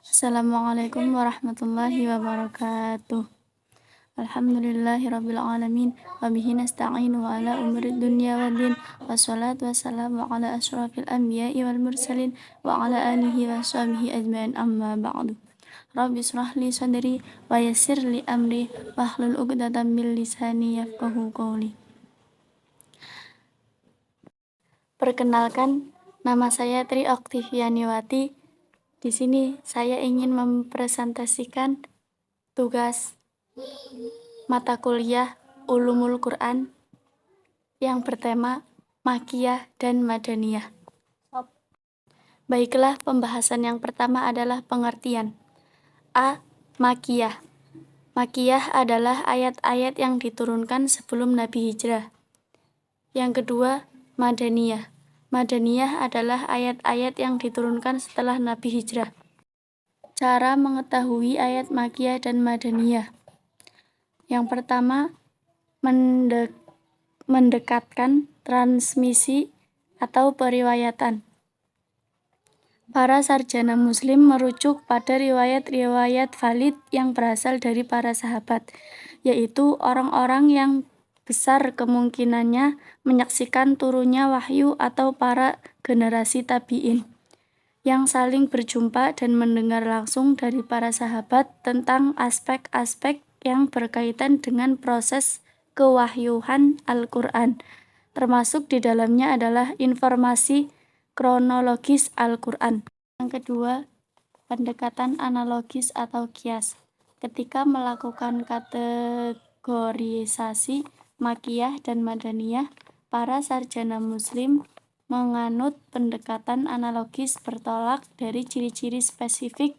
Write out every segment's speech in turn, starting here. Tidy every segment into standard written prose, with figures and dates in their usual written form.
Assalamualaikum warahmatullahi wabarakatuh. Alhamdulillahirabbil alamin wa bihi nasta'inu ala umuri dunya waddin wassalatu wassalamu ala asyrafil anbiya'i wal mursalin wa ala alihi wa sahbihi ajmain amma ba'du. Rabbi israh li sadri wa yassir li amri wahlul 'uqdatam min lisani yafqahu qawli. Perkenalkan, nama saya Tri Oktivianiwati. Di sini saya ingin mempresentasikan tugas mata kuliah Ulumul Quran yang bertema Makkiyah dan Madaniyah. Baiklah, pembahasan yang pertama adalah pengertian. A. Makkiyah. Makkiyah adalah ayat-ayat yang diturunkan sebelum Nabi hijrah. Yang kedua, Madaniyah. Madaniyah adalah ayat-ayat yang diturunkan setelah Nabi hijrah. Cara mengetahui ayat Makkiyah dan Madaniyah. Yang pertama, mendekatkan transmisi atau periwayatan. Para sarjana muslim merujuk pada riwayat-riwayat valid yang berasal dari para sahabat, yaitu orang-orang yang besar kemungkinannya menyaksikan turunnya wahyu atau para generasi tabi'in yang saling berjumpa dan mendengar langsung dari para sahabat tentang aspek-aspek yang berkaitan dengan proses kewahyuan Al-Quran, termasuk di dalamnya adalah informasi kronologis Al-Quran. Yang kedua, pendekatan analogis atau qiyas. Ketika melakukan kategorisasi Makkiyah dan Madaniyah, para sarjana muslim menganut pendekatan analogis bertolak dari ciri-ciri spesifik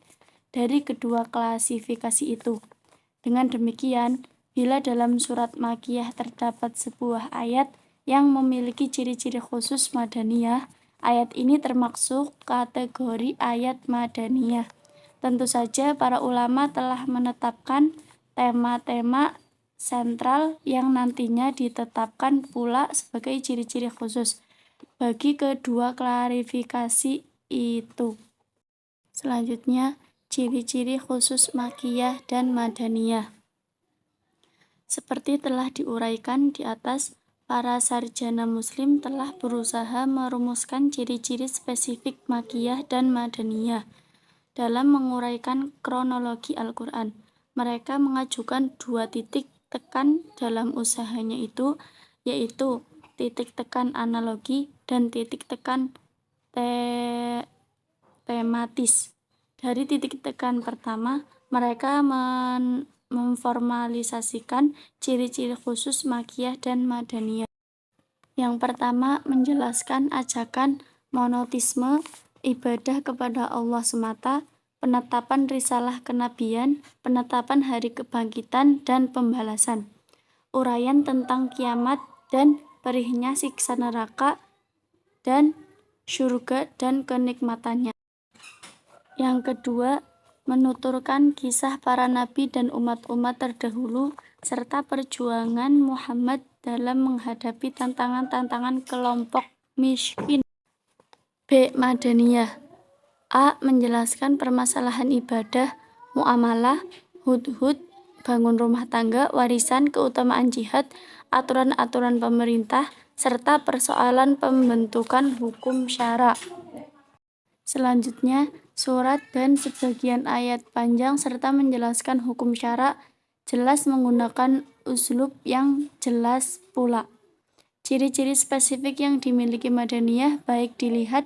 dari kedua klasifikasi itu. Dengan demikian, bila dalam surat Makkiyah terdapat sebuah ayat yang memiliki ciri-ciri khusus Madaniyah, ayat ini termasuk kategori ayat Madaniyah. Tentu saja para ulama telah menetapkan tema-tema sentral yang nantinya ditetapkan pula sebagai ciri-ciri khusus bagi kedua klarifikasi itu. Selanjutnya, ciri-ciri khusus Makkiyah dan Madaniyah. Seperti telah diuraikan di atas, para sarjana muslim telah berusaha merumuskan ciri-ciri spesifik Makkiyah dan Madaniyah dalam menguraikan kronologi Al-Quran. Mereka mengajukan 2 titik tekan dalam usahanya itu, yaitu titik tekan analogi dan titik tekan tematis. Dari titik tekan pertama, mereka memformalisasikan ciri-ciri khusus Makkiyah dan Madaniyah. Yang pertama, menjelaskan ajakan monotisme, ibadah kepada Allah semata, penetapan risalah kenabian, penetapan hari kebangkitan dan pembalasan, uraian tentang kiamat dan perihnya siksa neraka dan syurga dan kenikmatannya. Yang kedua, menuturkan kisah para nabi dan umat-umat terdahulu serta perjuangan Muhammad dalam menghadapi tantangan-tantangan kelompok miskin. B. Madaniyah. A. Menjelaskan permasalahan ibadah, muamalah, hudhud, bangun rumah tangga, warisan, keutamaan jihad, aturan-aturan pemerintah, serta persoalan pembentukan hukum syara. Selanjutnya, surat dan sebagian ayat panjang serta menjelaskan hukum syara, jelas menggunakan uslub yang jelas pula. Ciri-ciri spesifik yang dimiliki Madaniyah baik dilihat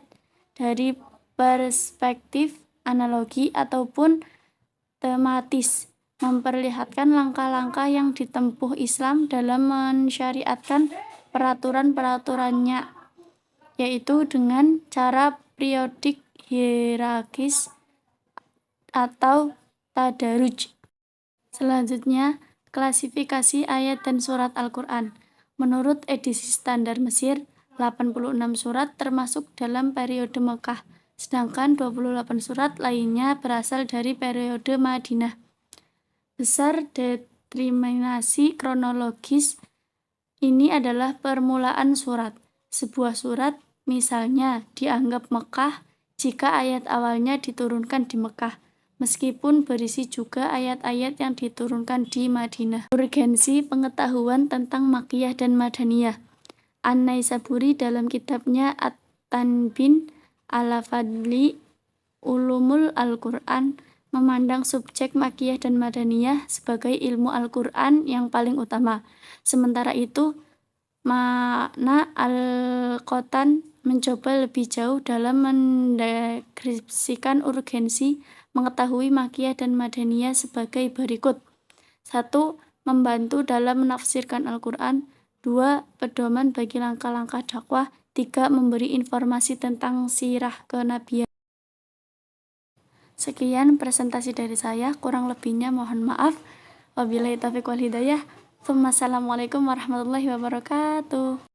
dari perspektif analogi ataupun tematis, memperlihatkan langkah-langkah yang ditempuh Islam dalam mensyariatkan peraturan-peraturannya, yaitu dengan cara periodik, hierarkis, atau tadaruj. Selanjutnya, klasifikasi ayat dan surat Al-Quran. Menurut edisi standar Mesir, 86 surat termasuk dalam periode Mekah, sedangkan 28 surat lainnya berasal dari periode Madinah. Besar determinasi kronologis ini adalah permulaan surat. Sebuah surat, misalnya, dianggap Mekah jika ayat awalnya diturunkan di Mekah, meskipun berisi juga ayat-ayat yang diturunkan di Madinah. Urgensi pengetahuan tentang Makkiyah dan Madaniyah. An-Naisaburi dalam kitabnya At-Tanbin ala Fadli Ulumul Al-Quran memandang subjek Makkiyah dan Madaniyah sebagai ilmu Al-Quran yang paling utama. Sementara itu, Makna Al-Qotan mencoba lebih jauh dalam mendeskripsikan urgensi mengetahui Makkiyah dan Madaniyah sebagai berikut. 1. Membantu dalam menafsirkan Al-Quran. 2. Pedoman bagi langkah-langkah dakwah. 3. Memberi informasi tentang sirah kenabian. Sekian presentasi dari saya, kurang lebihnya mohon maaf. Wabillahi taufiq wal hidayah. Assalamualaikum warahmatullahi wabarakatuh.